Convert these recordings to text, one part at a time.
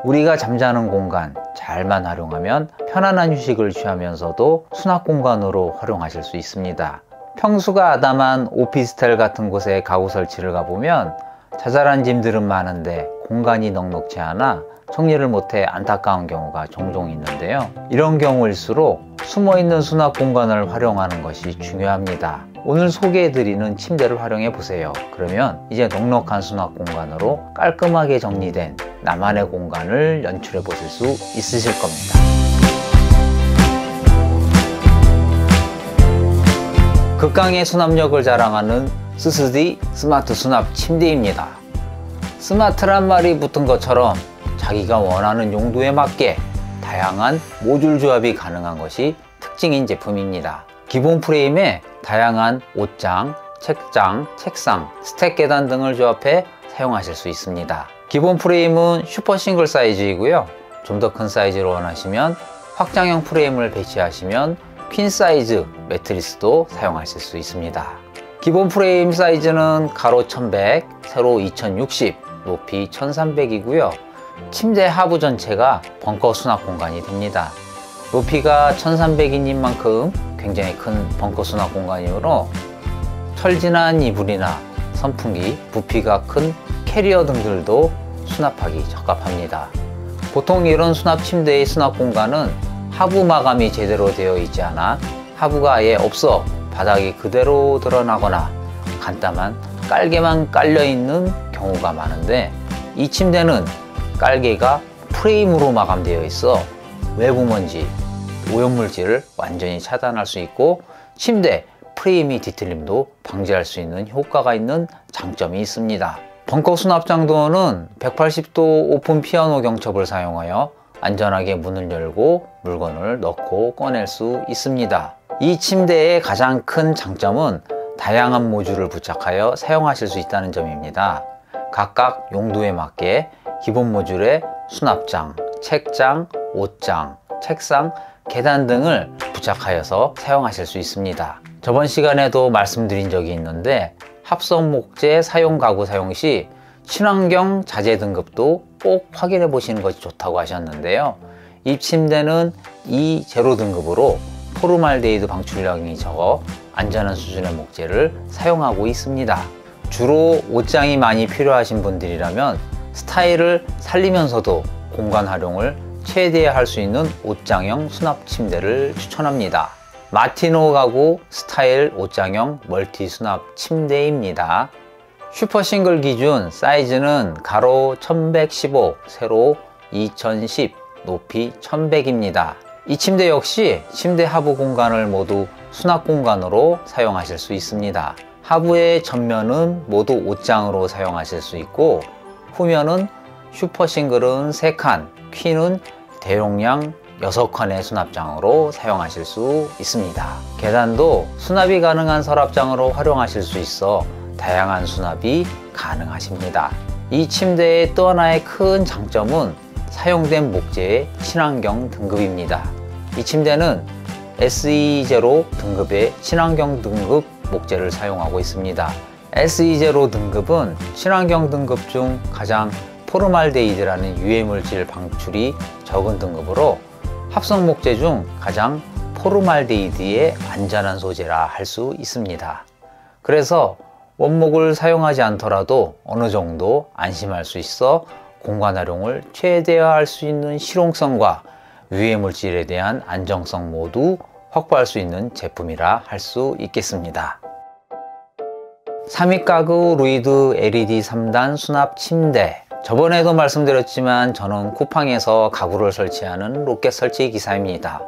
우리가 잠자는 공간 잘만 활용하면 편안한 휴식을 취하면서도 수납 공간으로 활용하실 수 있습니다. 평수가 아담한 오피스텔 같은 곳에 가구 설치를 가보면 자잘한 짐들은 많은데 공간이 넉넉지 않아 정리를 못해 안타까운 경우가 종종 있는데요. 이런 경우일수록 숨어있는 수납 공간을 활용하는 것이 중요합니다. 오늘 소개해드리는 침대를 활용해 보세요. 그러면 이제 넉넉한 수납 공간으로 깔끔하게 정리된 나만의 공간을 연출해 보실 수 있으실 겁니다. 극강의 수납력을 자랑하는 스스디 스마트 수납 침대입니다. 스마트란 말이 붙은 것처럼 자기가 원하는 용도에 맞게 다양한 모듈 조합이 가능한 것이 특징인 제품입니다. 기본 프레임에 다양한 옷장, 책장, 책상, 스택 계단 등을 조합해 사용하실 수 있습니다. 기본 프레임은 슈퍼 싱글 사이즈이고요. 좀 더 큰 사이즈를 원하시면 확장형 프레임을 배치하시면 퀸 사이즈 매트리스도 사용하실 수 있습니다. 기본 프레임 사이즈는 가로 1100, 세로 2060, 높이 1300이고요. 침대 하부 전체가 벙커 수납 공간이 됩니다. 높이가 1300인인 만큼 굉장히 큰 벙커 수납 공간이므로 철진한 이불이나 선풍기, 부피가 큰 캐리어 등들도 수납하기 적합합니다. 보통 이런 수납 침대의 수납 공간은 하부 마감이 제대로 되어 있지 않아 하부가 아예 없어 바닥이 그대로 드러나거나 간단한 깔개만 깔려 있는 경우가 많은데, 이 침대는 깔개가 프레임으로 마감되어 있어 외부 먼지, 오염물질을 완전히 차단할 수 있고 침대 프레임이 뒤틀림도 방지할 수 있는 효과가 있는 장점이 있습니다. 벙커 수납 장도는 180도 오픈 피아노 경첩을 사용하여 안전하게 문을 열고 물건을 넣고 꺼낼 수 있습니다. 이 침대의 가장 큰 장점은 다양한 모듈을 부착하여 사용하실 수 있다는 점입니다. 각각 용도에 맞게 기본 모듈에 수납장, 책장, 옷장, 책상, 계단 등을 부착하여서 사용하실 수 있습니다. 저번 시간에도 말씀드린 적이 있는데 합성 목재 사용 가구 사용 시 친환경 자재 등급도 꼭 확인해 보시는 것이 좋다고 하셨는데요. 이 침대는 E0 등급으로 포르말데이드 방출량이 적어 안전한 수준의 목재를 사용하고 있습니다. 주로 옷장이 많이 필요하신 분들이라면 스타일을 살리면서도 공간 활용을 최대화 할 수 있는 옷장형 수납 침대를 추천합니다. 마티노 가구 스타일 옷장형 멀티 수납 침대입니다. 슈퍼 싱글 기준 사이즈는 가로 1115, 세로 2010, 높이 1100입니다. 이 침대 역시 침대 하부 공간을 모두 수납 공간으로 사용하실 수 있습니다. 하부의 전면은 모두 옷장으로 사용하실 수 있고, 후면은 슈퍼 싱글은 3칸, 퀸은 대용량 6칸의 수납장으로 사용하실 수 있습니다. 계단도 수납이 가능한 서랍장으로 활용하실 수 있어 다양한 수납이 가능하십니다. 이 침대의 또 하나의 큰 장점은 사용된 목재의 친환경 등급입니다. 이 침대는 SE0 등급의 친환경 등급 목재를 사용하고 있습니다. SE0 등급은 친환경 등급 중 가장 포르말데이드라는 유해물질 방출이 적은 등급으로 합성 목재 중 가장 포르말데이드의 안전한 소재라 할 수 있습니다. 그래서 원목을 사용하지 않더라도 어느 정도 안심할 수 있어 공간 활용을 최대화할 수 있는 실용성과 유해물질에 대한 안정성 모두 확보할 수 있는 제품이라 할 수 있겠습니다. 3위 가구 루이드 LED 3단 수납 침대. 저번에도 말씀드렸지만 저는 쿠팡에서 가구를 설치하는 로켓 설치 기사입니다.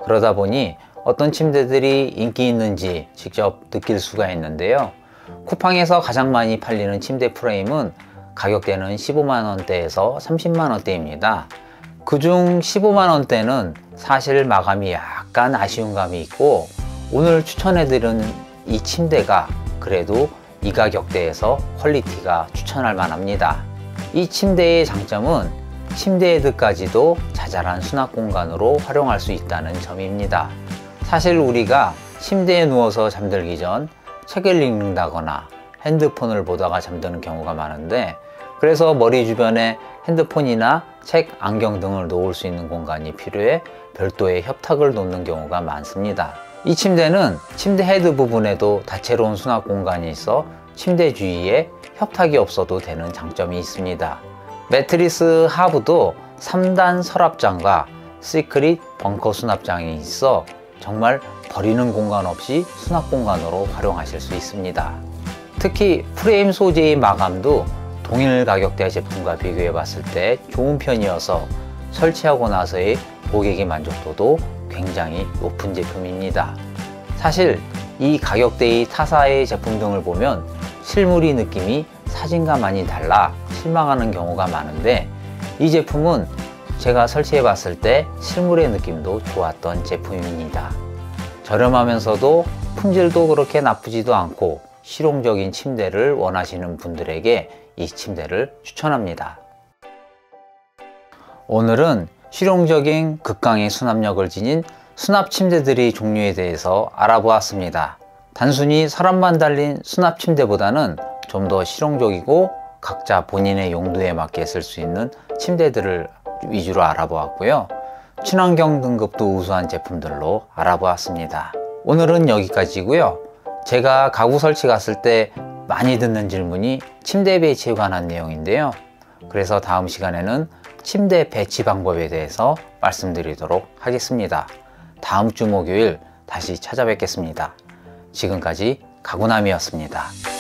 그러다 보니 어떤 침대들이 인기 있는지 직접 느낄 수가 있는데요. 쿠팡에서 가장 많이 팔리는 침대 프레임은 가격대는 15만원대에서 30만원대입니다. 그중 15만원대는 사실 마감이 약간 아쉬운 감이 있고, 오늘 추천해드리는 이 침대가 그래도 이 가격대에서 퀄리티가 추천할 만합니다. 이 침대의 장점은 침대 헤드까지도 자잘한 수납 공간으로 활용할 수 있다는 점입니다. 사실 우리가 침대에 누워서 잠들기 전 책을 읽는다거나 핸드폰을 보다가 잠드는 경우가 많은데, 그래서 머리 주변에 핸드폰이나 책, 안경 등을 놓을 수 있는 공간이 필요해 별도의 협탁을 놓는 경우가 많습니다. 이 침대는 침대 헤드 부분에도 다채로운 수납 공간이 있어 침대 주위에 협탁이 없어도 되는 장점이 있습니다. 매트리스 하부도 3단 서랍장과 시크릿 벙커 수납장이 있어 정말 버리는 공간 없이 수납 공간으로 활용하실 수 있습니다. 특히 프레임 소재의 마감도 동일 가격대 제품과 비교해 봤을 때 좋은 편이어서 설치하고 나서의 고객의 만족도도 굉장히 높은 제품입니다. 사실 이 가격대의 타사의 제품 등을 보면 실물의 느낌이 사진과 많이 달라 실망하는 경우가 많은데, 이 제품은 제가 설치해 봤을 때 실물의 느낌도 좋았던 제품입니다. 저렴하면서도 품질도 그렇게 나쁘지도 않고 실용적인 침대를 원하시는 분들에게 이 침대를 추천합니다. 오늘은 실용적인 극강의 수납력을 지닌 수납 침대들의 종류에 대해서 알아보았습니다. 단순히 서랍만 달린 수납 침대보다는 좀 더 실용적이고 각자 본인의 용도에 맞게 쓸 수 있는 침대들을 위주로 알아보았고요. 친환경 등급도 우수한 제품들로 알아보았습니다. 오늘은 여기까지고요. 제가 가구 설치 갔을 때 많이 듣는 질문이 침대 배치에 관한 내용인데요. 그래서 다음 시간에는 침대 배치 방법에 대해서 말씀드리도록 하겠습니다. 다음 주 목요일 다시 찾아뵙겠습니다. 지금까지 가구남이었습니다.